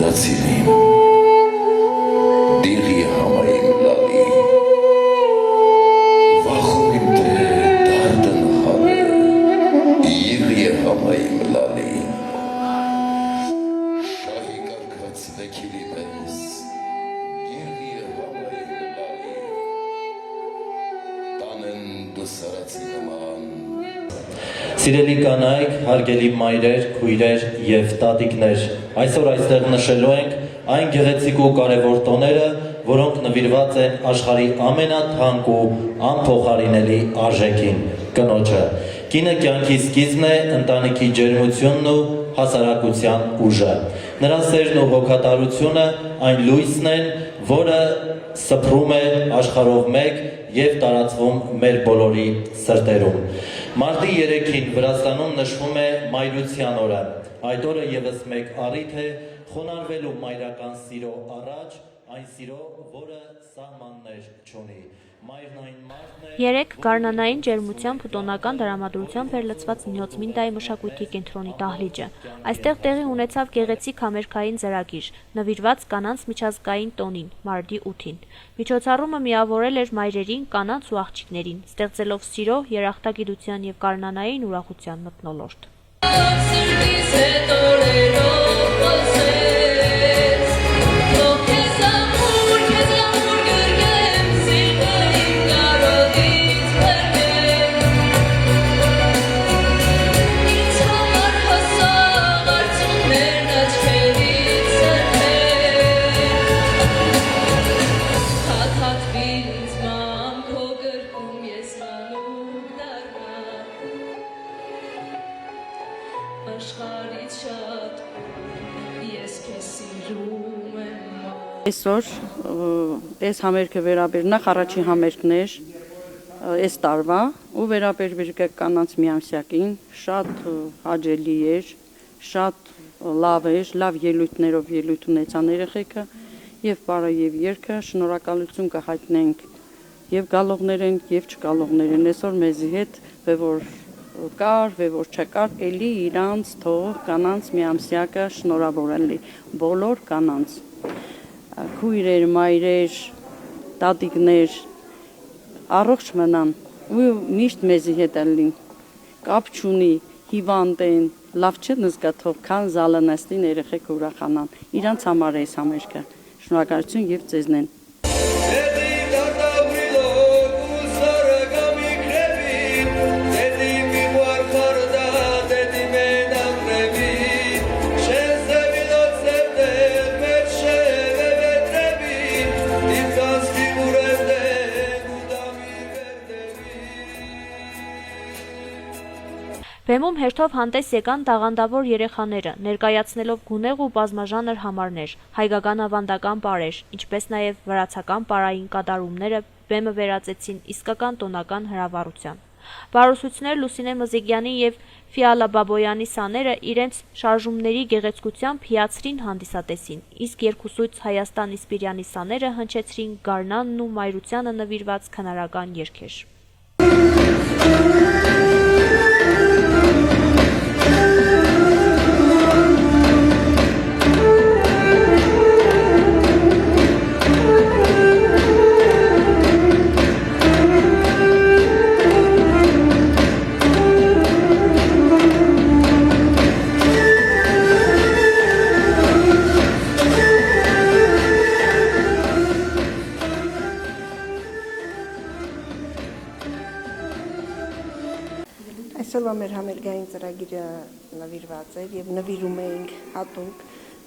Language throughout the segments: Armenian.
Դացիլիմ դիղի համայիմ լալի վախում իմ թե դարդն հալը իղի համայիմ լալի շահի կարկված վեքիլի մեզ իղի համայիմ լալի տանեն դուսարացի նման Սիրելի կանայք, հարգելի մայրեր, քույրեր և տատիկներ, այսօր այստեղ նշելու ենք այն գեղեցիկ ու կարևոր տոները, որոնք նվիրված են աշխարհի ամենաթանկ ու անփոխարինելի արժեքին՝ կնոջը։ Կինը կյանքի սկիզբն է, ընտանիքի ջերմությունն ու հասարակության ուժը։ Նրա սերն ու հոգատարությունը այն լույսն են, որը սփռում է աշխարհով մեկ և տարածվում մեր բոլորի սրտերում։ Մարտի 3-ին Վրաստանում նշվում է Մայրության օրը։ Այդ օրը ևս մեկ առիթ է խոնարհվելու մայրական սիրո առաջ, այն սիրո, որը սահմաններ չունի։ Մայրն այն մարդն է։ 3 գարնանային ջերմությամբ ու տոնական դրամատրությամբ էր լցված Նյոցմինդայի մշակույթի կենտրոնի դահլիճը։ Այստեղ տեղի ունեցավ գեղեցիկ համերգային ծրագիր, նվիրված կանանց միջազգային տոնին՝ մարտի 8-ին։ Միջոցառումը միավորել էր մայրերին, կանանց ու աղջիկներին, ստեղծելով սիրո, երախտագիտության և գարնանային ուրախության մթնոլորտ։ Այսօր այս համերգը վերաբերում նախ առաջին համերգն էր այս տարվա ու վերաբերում կանանց միամսյակին, շատ հաճելի էր, շատ լավ էր, լավ ելույթներով ելույթ ունեցան երեխեքը եւ բարը եւ երգը շնորհակալություն կհայտնենք եւ գալողներին եւ չգալողներին։ Այսօր մեզի հետ որ կար, որ չկար, էլի իրանց թող կանանց միամսյակը շնորհավորել բոլոր կանանց քույրեր, մայրեր, տատիկներ առողջ մնան ու միշտ մեզի հետ լինին, կապ չունի, հիվանդ են, լավ չեն զգա թող քան զալանստին երեխեք ուրախանան։ Իրանց համար է այս համերգը։ Շնորհակալություն եւ ձեզնեն։ Բեմում հերթով հանդես եկան տաղանդավոր երեխաները, ներկայացնելով գունեղ ու բազմաժանր համարներ, հայկական ավանդական պարեր, ինչպես նաև վրացական պարային կատարումները բեմը վերածեցին իսկական տոնական հրավառության։ Բարուսույցներ Լուսինե Մզիգյանի և Ֆիալա Բաբոյանի սաները իրենց շարժումների գեղեցկությամբ հիացրին հանդիսատեսին, իսկ երկուսույց Հայաստան Իսպիրյանի սաները հնչեցրին գարնանն ու մայրությանը նվիրված քնարական երգեր։ Այսօրվա մեր համերգային ծրագիրը նվիրված էր եւ նվիրում էինք հատուկ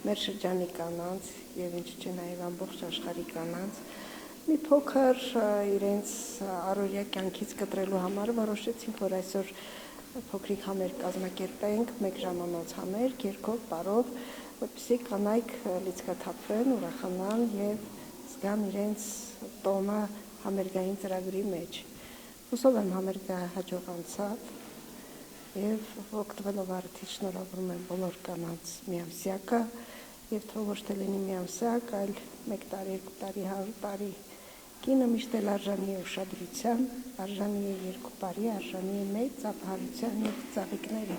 մեր շրջանի կանանց եւ ինչ չէ նաեւ ամբողջ աշխարհի կանանց մի փոքր իրենց առօրյա կյանքից կտրելու համար որոշեցինք որ այսօր փոքրիկ համերգ կազմակերպենք 1 ժամանոց համերգ երկով բարով որպեսզի կանայք լիցքաթափվեն ուրախանան եւ զգան իրենց տոնը համերգային ծրագրի մեջ հուսով եմ համերգը հաջող անցավ Եվ օգտվելով արդից շնորհավորում եմ բոլոր կանանց միամսյակը եւ թող ոչ թե լինի միամսյակ, այլ 1 տարի, 2 տարի, 100 տարի կինը միշտ էլ արժանի է ուշադրության, արժանի է 2 տարի, արժանի է մեծ ծափահարության եւ ծաղիկների։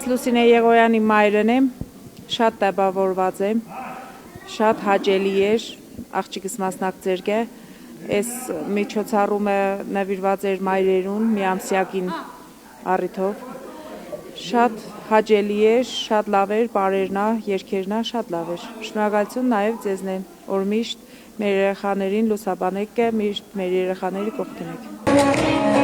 Լուսինե Եղոյանի մայրն եմ, շատ տպավորված եմ, շատ հաճելի էր, աղջիկս մասնակցեր է, այս միջոցառումը նվիրված էր մայրերուն միամսյակին առիթով, շատ հաճելի էր, շատ լավ էր, բարերնա, երկերնա, շատ լավ էր, շնորհակալություն նաև ձեզնեն, որ միշտ մեր երեխաներին լուսաբանեք է, միշտ մեր երեխաների կողքին եք։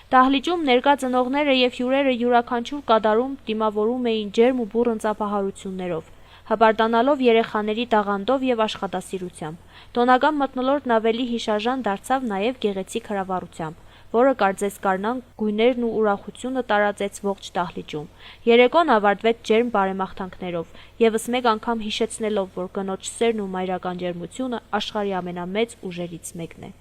Դահլիճում ներկա ծնողները եւ հյուրերը յուրաքանչյուր կատարում դիմավորում էին ջերմ ու բուռն ծափահարություններով, հպարտանալով երեխաների տաղանդով եւ աշխատասիրությամբ։ Տոնական մթնոլորտն ավելի հիշարժան դարձավ նաեւ գեղեցիկ հրավառությամբ, որը կարծես կանան գույներն ու ուրախությունը տարածեց ողջ Դահլիճում։ Երեկոն ավարտվեց ջերմ բարեմաղթանքներով, եւս մեկ անգամ հիշեցնելով, որ կնոջ սերն ու մայրական ջերմությունը աշխարհի ամենամեծ ուժերից մեկն է։